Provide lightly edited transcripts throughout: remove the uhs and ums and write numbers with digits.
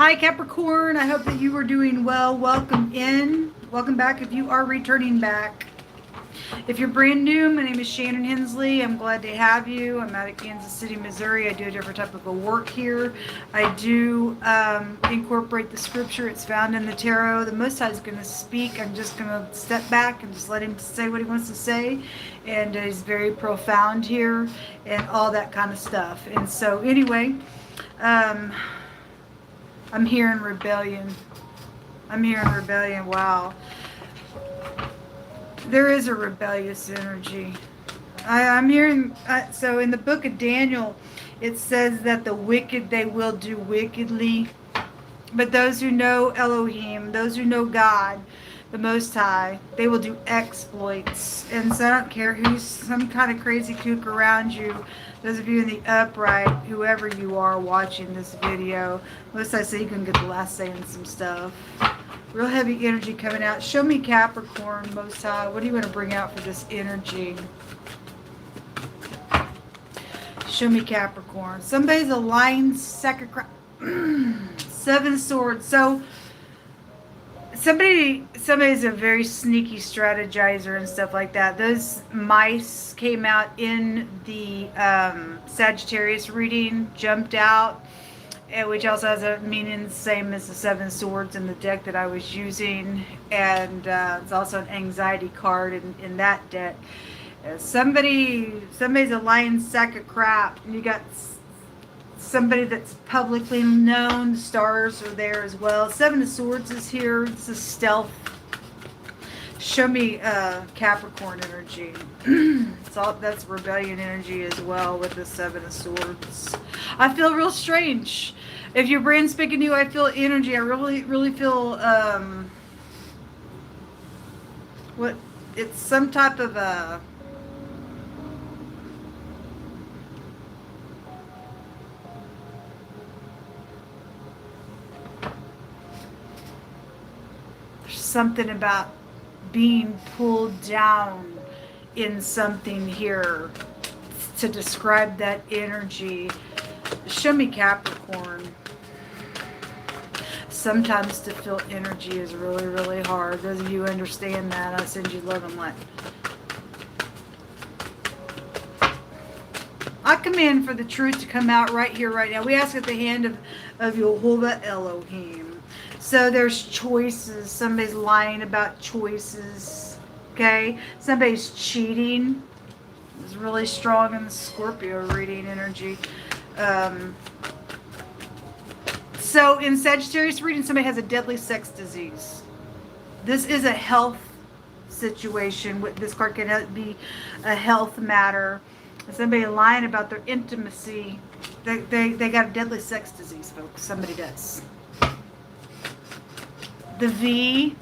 Hi, Capricorn. I hope that you are doing well. Welcome in. Welcome back if you are returning back. If you're brand new, my name is Shannon Hensley. I'm glad to have you. I'm out of Kansas City, Missouri. I do a different type of a work here. I do incorporate the scripture. It's found in the tarot. The Most High is going to speak. I'm just going to step back and just let him say what he wants to say. And he's very profound here and all that kind of stuff. And so anyway, I'm here in rebellion. I'm here in rebellion. Wow. There is a rebellious energy. I'm hearing, so in the book of Daniel, it says that the wicked, they will do wickedly. But those who know Elohim, those who know God, the Most High, they will do exploits. And so I don't care who's some kind of crazy kook around you. Those of you in the upright, whoever you are watching this video, Most High say you can get the last say in some stuff. Real heavy energy coming out. Show me Capricorn, Most High. What do you want to bring out for this energy? Show me Capricorn. Somebody's a lying second. Seven of Swords. So somebody's a very sneaky strategizer and stuff like that. Those mice came out in the Sagittarius reading, jumped out, which also has a meaning the same as the Seven Swords in the deck that I was using. And it's also an anxiety card in that deck. Somebody's a lying sack of crap, and you got somebody that's publicly known. The stars are there as well. Seven of Swords is here. This is stealth. Show me Capricorn energy. That's rebellion energy as well with the Seven of Swords. I feel real strange. If you're brand spanking new, I feel energy. I really feel what it's some type of a something about being pulled down in something here to describe that energy. Show me Capricorn. Sometimes to feel energy is really hard. Those of you who understand that, I send you love and light. I command for the truth to come out right here, right now. We ask at the hand of Yehovah Elohim. So there's choices. Somebody's lying about choices. Okay? Somebody's cheating. It's really strong in the Scorpio reading energy. So in Sagittarius reading, somebody has a deadly sex disease. This is a health situation. This card can be a health matter. Somebody lying about their intimacy. They got a deadly sex disease, folks. Somebody does. The V,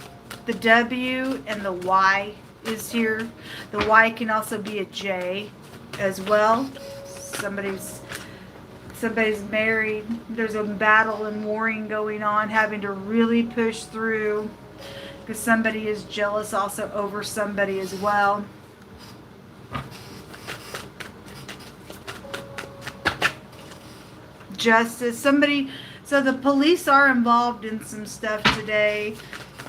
the W, and the Y is here. The Y can also be a J as well. Somebody's married. There's a battle and warring going on, having to really push through because somebody is jealous also over somebody as well. Justice. So the police are involved in some stuff today,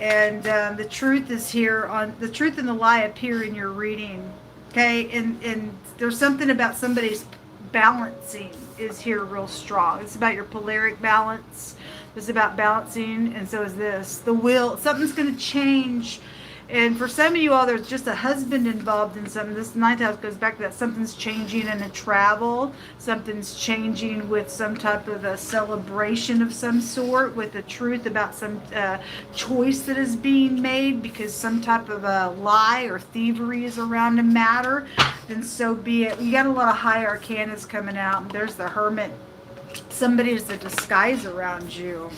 and the truth is here. The truth and the lie appear in your reading, okay? And there's something about somebody's balancing is here real strong. It's about your polaric balance. It's about balancing, and so is this. The will. Something's going to change. And for some of you all, there's just a husband involved in something. This ninth house goes back to that. Something's changing in a travel. Something's changing with some type of a celebration of some sort, with the truth about some choice that is being made because some type of a lie or thievery is around a matter. Then so be it. You got a lot of high arcanas coming out. And there's the Hermit. Somebody's a disguise around you.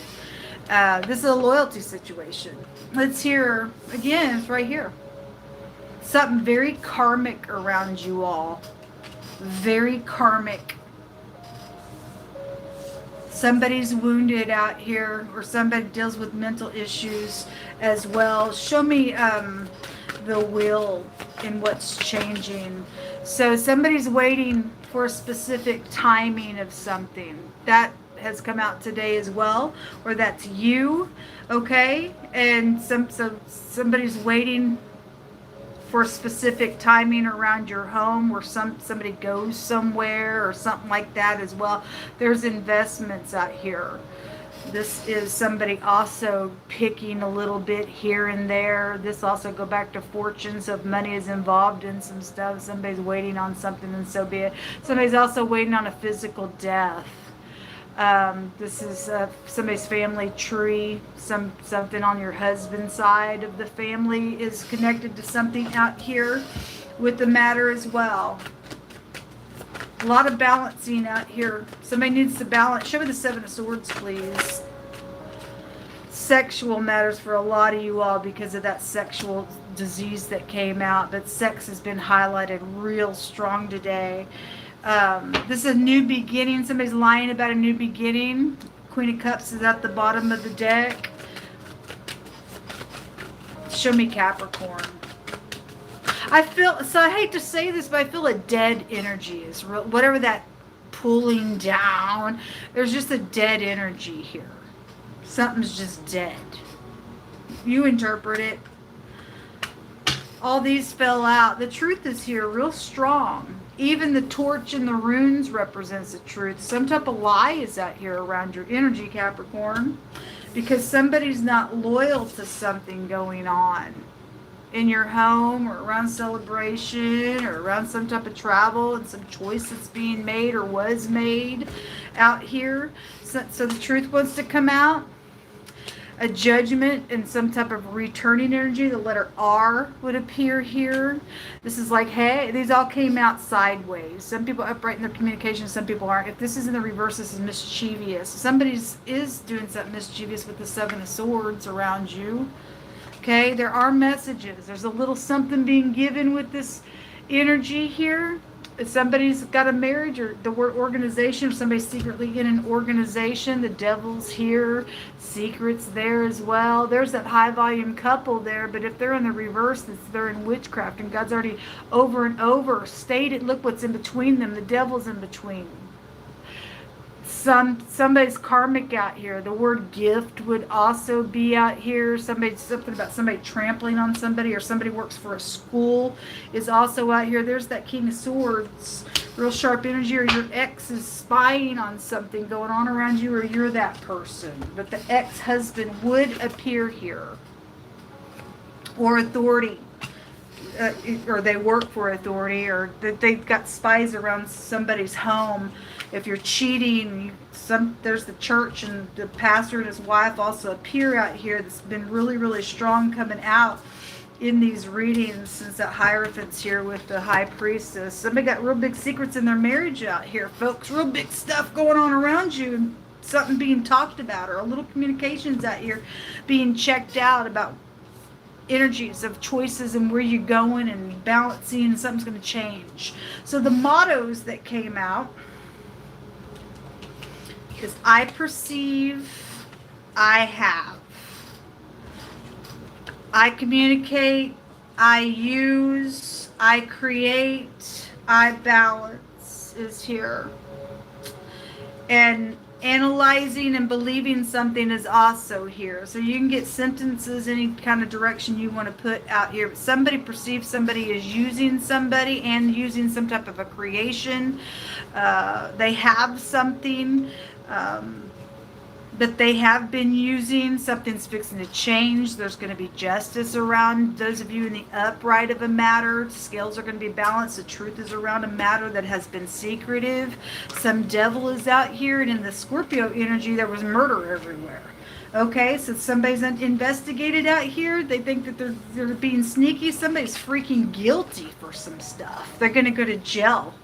This is a loyalty situation. Let's hear, again, it's right here. Something very karmic around you all. Very karmic. Somebody's wounded out here, or somebody deals with mental issues as well. Show me the will in what's changing. So somebody's waiting for a specific timing of something. That has come out today as well, or that's you, okay? And somebody's waiting for specific timing around your home, or somebody goes somewhere or something like that as well. There's investments out here. This is somebody also picking a little bit here and there. This also go back to fortunes of money is involved in some stuff. Somebody's waiting on something, and so be it. Somebody's also waiting on a physical death. This is somebody's family tree. Something on your husband's side of the family is connected to something out here with the matter as well. A lot of balancing out here. Somebody needs to balance. Show me the Seven of Swords, please. Sexual matters for a lot of you all because of that sexual disease that came out. But sex has been highlighted real strong today. This is a new beginning. Somebody's lying about a new beginning. Queen of Cups is at the bottom of the deck. Show me Capricorn. I feel, so I hate to say this, but I feel a dead energy is real, whatever that pulling down. There's just a dead energy here. Something's just dead. You interpret it. All these fell out. The truth is here real strong. Even the torch and the runes represents the truth. Some type of lie is out here around your energy, Capricorn, because somebody's not loyal to something going on in your home, or around celebration, or around some type of travel and some choice that's being made or was made out here. So the truth wants to come out. A judgment and some type of returning energy. The letter R would appear here. This is like, hey, these all came out sideways. Some people upright in their communication, some people aren't. If this is in the reverse, this is mischievous. Somebody is doing something mischievous with the Seven of Swords around you. Okay, there are messages. There's a little something being given with this energy here. If somebody's got a marriage, or the word organization, if somebody's secretly in an organization, the devil's here, secrets there as well. There's that high volume couple there, but if they're in the reverse, they're in witchcraft, and God's already over and over stated, look what's in between them. The devil's in between. Somebody's karmic out here. The word gift would also be out here. Something about somebody trampling on somebody, or somebody works for a school is also out here. There's that King of Swords, real sharp energy, or your ex is spying on something going on around you, or you're that person. But the ex-husband would appear here, or authority. Or they work for authority, or that they've got spies around somebody's home. If you're cheating, there's the church, and the pastor and his wife also appear out here. That's been really, really strong coming out in these readings since that Hierophant's here with the High Priestess. Somebody got real big secrets in their marriage out here, folks. Real big stuff going on around you, and something being talked about, or a little communications out here being checked out about energies of choices and where you're going and balancing, and something's going to change. So the mottos that came out is I perceive, I have. I communicate, I use, I create, I balance is here. And analyzing and believing something is also here. So you can get sentences any kind of direction you want to put out here. But somebody perceives somebody is using somebody and using some type of a creation. They have something that they have been using. Something's fixing to change. There's going to be justice around those of you in the upright of a matter. Scales are going to be balanced. The truth is around a matter that has been secretive. Some devil is out here, and in the Scorpio energy there was murder everywhere. Okay, so somebody's investigated out here. They think that they're being sneaky. Somebody's freaking guilty for some stuff. They're going to go to jail.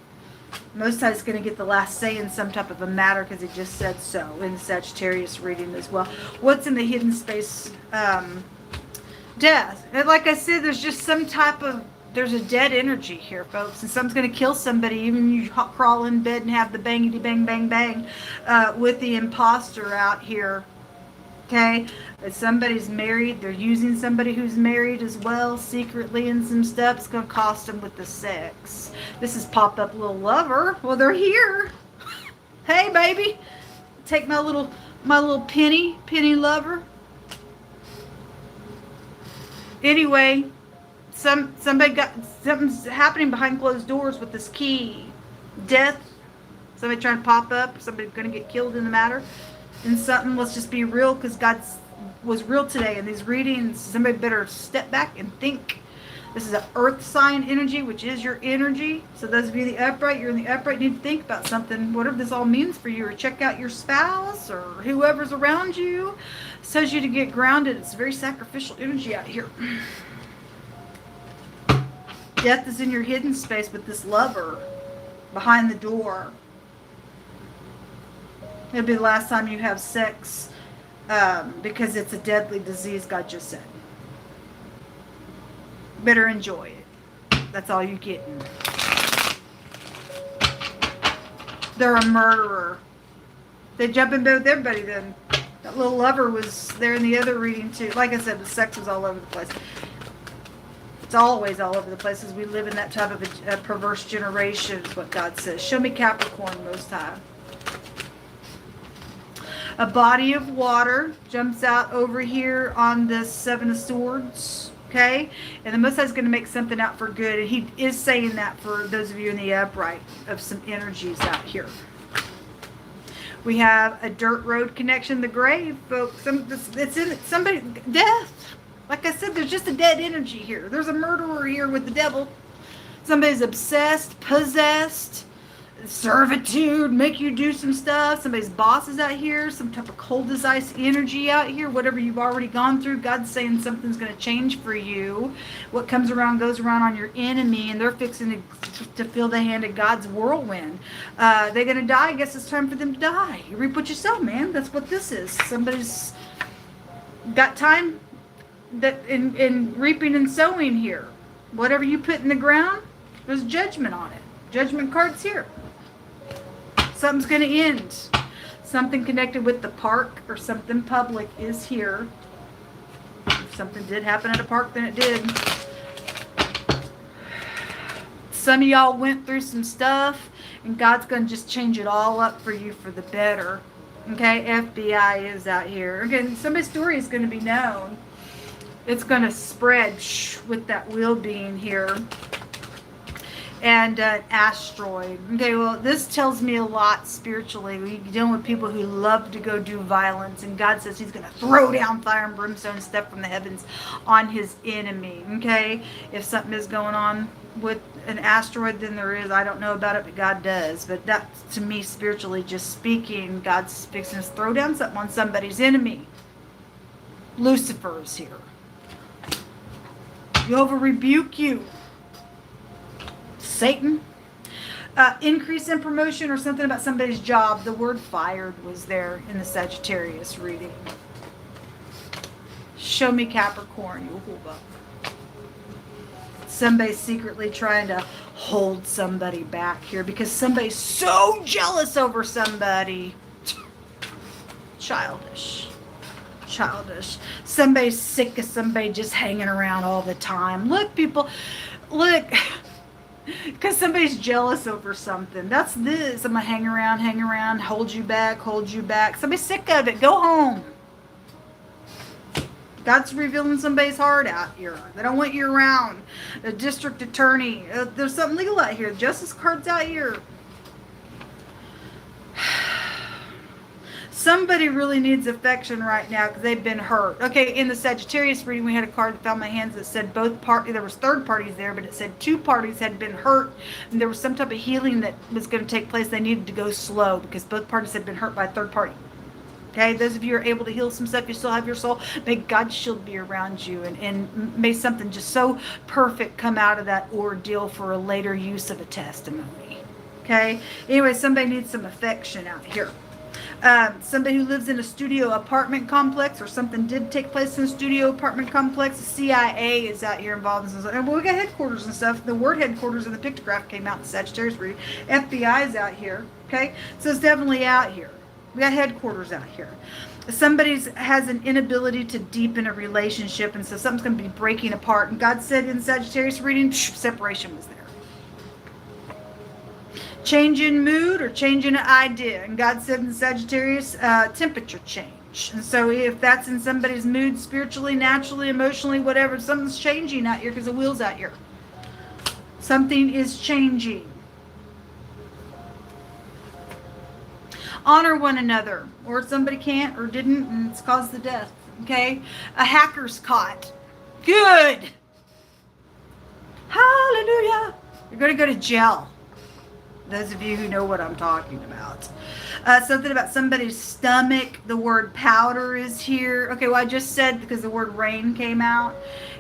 Most times going to get the last say in some type of a matter because it just said so in the Sagittarius reading as well. What's in the hidden space? Death. And like I said, there's just some type of, there's a dead energy here, folks. And someone's going to kill somebody. Even you crawl in bed and have the bangity bang bang bang with the imposter out here. Okay, if somebody's married, they're using somebody who's married as well, secretly, and some stuff. It's going to cost them with the sex. This is pop-up little lover. Well, they're here. Hey, baby. take my little penny lover. Anyway, something's happening behind closed doors with this key. Death. Somebody trying to pop up. Somebody going to get killed in the matter. And something. Let's just be real, because God was real today in these readings. Somebody better step back and think. This is an earth sign energy, which is your energy. So those of you in the upright, you're in the upright, need to think about something, whatever this all means for you, or check out your spouse or whoever's around you. It tells you to get grounded. It's very sacrificial energy out here. Death is in your hidden space with this lover behind the door. It'll be the last time you have sex, because it's a deadly disease, God just said. Better enjoy it. That's all you're getting. They're a murderer. They jump in bed with everybody then. That little lover was there in the other reading too. Like I said, the sex was all over the place. It's always all over the place, as we live in that type of a perverse generation, is what God says. Show me Capricorn, Most High. A body of water jumps out over here on the Seven of Swords. Okay? And the Most High is going to make something out for good. And he is saying that for those of you in the upright, of some energies out here. We have a dirt road connection, the grave, folks. It's in somebody, death. Like I said, there's just a dead energy here. There's a murderer here with the devil. Somebody's obsessed, possessed, servitude, make you do some stuff. Somebody's boss is out here, some type of cold as ice energy out here. Whatever you've already gone through, God's saying something's going to change for you. What comes around goes around on your enemy, and they're fixing to feel the hand of God's whirlwind. They're going to die. I guess it's time for them to die. You reap what you sow, man. That's what this is. Somebody's got time that in reaping and sowing here. Whatever you put in the ground, there's judgment on it. Judgment card's here. Something's going to end. Something connected with the park or something public is here. If something did happen at a park, then it did. Some of y'all went through some stuff, and God's going to just change it all up for you for the better. Okay, FBI is out here. Again, somebody's story is going to be known. It's going to spread with that wheel being here. And an asteroid. Okay, well, this tells me a lot spiritually. We're dealing with people who love to go do violence, and God says he's going to throw down fire and brimstone stuff from the heavens on his enemy. Okay, if something is going on with an asteroid, then there is. I don't know about it, but God does. But that, to me, spiritually just speaking, God's fixing to throw down something on somebody's enemy. Lucifer is here. Jehovah rebuke you. Satan. Increase in promotion or something about somebody's job. The word fired was there in the Sagittarius reading. Show me Capricorn. Somebody's secretly trying to hold somebody back here because somebody's so jealous over somebody. Childish. Somebody's sick of somebody just hanging around all the time. Look, people, look. Because somebody's jealous over something. That's this. I'm going to hang around, hold you back. Somebody's sick of it. Go home. God's revealing somebody's heart out here. They don't want you around. The district attorney. There's something legal out here. Justice card's out here. Somebody really needs affection right now because they've been hurt. Okay, in the Sagittarius reading, we had a card that fell in my hands that said both parties, there was third parties there, but it said two parties had been hurt, and there was some type of healing that was going to take place. They needed to go slow because both parties had been hurt by a third party. Okay, those of you who are able to heal some stuff, you still have your soul. May God's shield be around you, and may something just so perfect come out of that ordeal for a later use of a testimony. Okay, anyway, somebody needs some affection out here. Somebody who lives in a studio apartment complex, or something did take place in a studio apartment complex. The CIA is out here involved in some stuff. And we got headquarters and stuff. The word headquarters in the pictograph came out in Sagittarius reading. FBI is out here. Okay, so it's definitely out here. We got headquarters out here. Somebody has an inability to deepen a relationship, and so something's going to be breaking apart. And God said in Sagittarius reading, separation was there. change in mood or change in an idea. And God said in Sagittarius, temperature change. And so if that's in somebody's mood, spiritually, naturally, emotionally, whatever, something's changing out here because the wheel's out here. Something is changing. Honor one another, or somebody can't or didn't, and it's caused the death. Okay? A hacker's caught. Good. Hallelujah. You're going to go to jail. Those of you who know what I'm talking about. Something about somebody's stomach. The word powder is here. Okay, well, I just said because the word rain came out.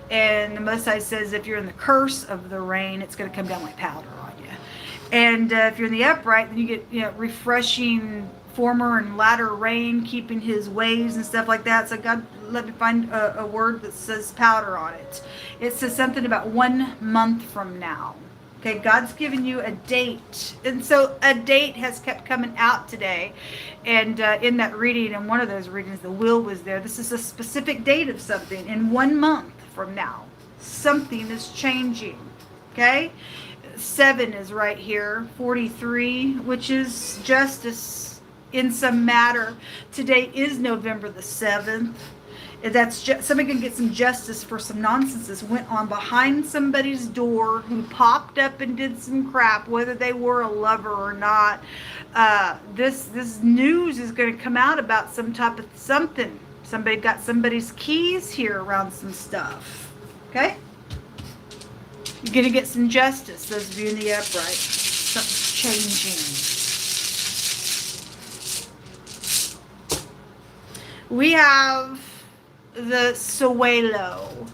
And the Most High says if you're in the curse of the rain, it's going to come down like powder on you. And if you're in the upright, then you get refreshing former and latter rain, keeping his ways and stuff like that. So God, let me find a word that says powder on it. It says something about 1 month from now. Okay, God's given you a date. And so a date has kept coming out today. And in that reading, in one of those readings, the will was there. This is a specific date of something. In 1 month from now, something is changing. Okay? 7 is right here. 43, which is justice in some matter. Today is November the 7th. That's just, somebody can get some justice for some nonsense that went on behind somebody's door, who popped up and did some crap, whether they were a lover or not. This news is going to come out about some type of something. Somebody got somebody's keys here around some stuff. Okay? You're going to get some justice, those of you in the upright. Something's changing. We have the Suelo.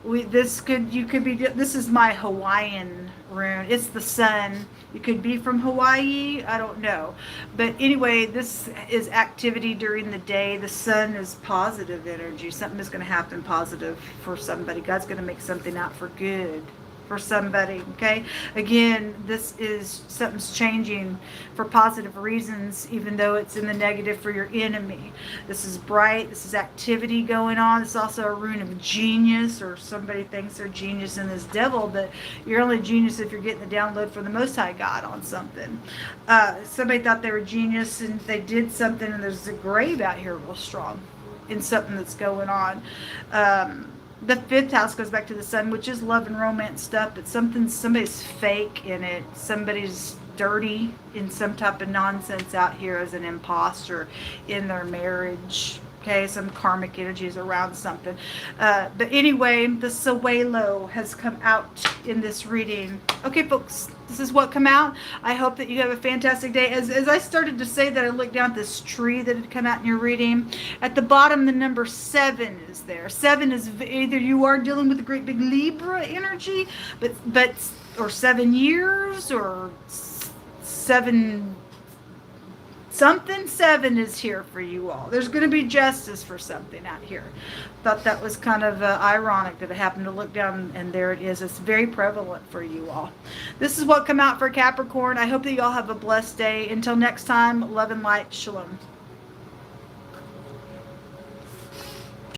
This is my Hawaiian rune. It's the sun. You could be from Hawaii. I don't know. But anyway, this is activity during the day. The sun is positive energy. Something is going to happen positive for somebody. God's going to make something out for good for somebody. Okay? Again, this is something's changing for positive reasons, even though it's in the negative for your enemy. This is bright. This is activity going on. It's also a rune of genius, or somebody thinks they're genius in this devil, but you're only genius if you're getting the download from the Most High God on something. Somebody thought they were genius and they did something, and there's a grave out here real strong in something that's going on. The 5th house goes back to the sun, which is love and romance stuff, but somebody's fake in it. Somebody's dirty in some type of nonsense out here as an imposter in their marriage. Okay, some karmic energies around something. But anyway, the Suelo has come out in this reading. Okay, folks, this is what come out. I hope that you have a fantastic day. As I started to say that, I looked down at this tree that had come out in your reading. At the bottom, the number 7 is there. 7 is either you are dealing with a great big Libra energy, but or 7 years, or 7... something 7 is here for you all. There's going to be justice for something out here. Thought that was kind of ironic that I happened to look down and there it is. It's very prevalent for you all. This is what come out for Capricorn. I hope that you all have a blessed day. Until next time, love and light. Shalom.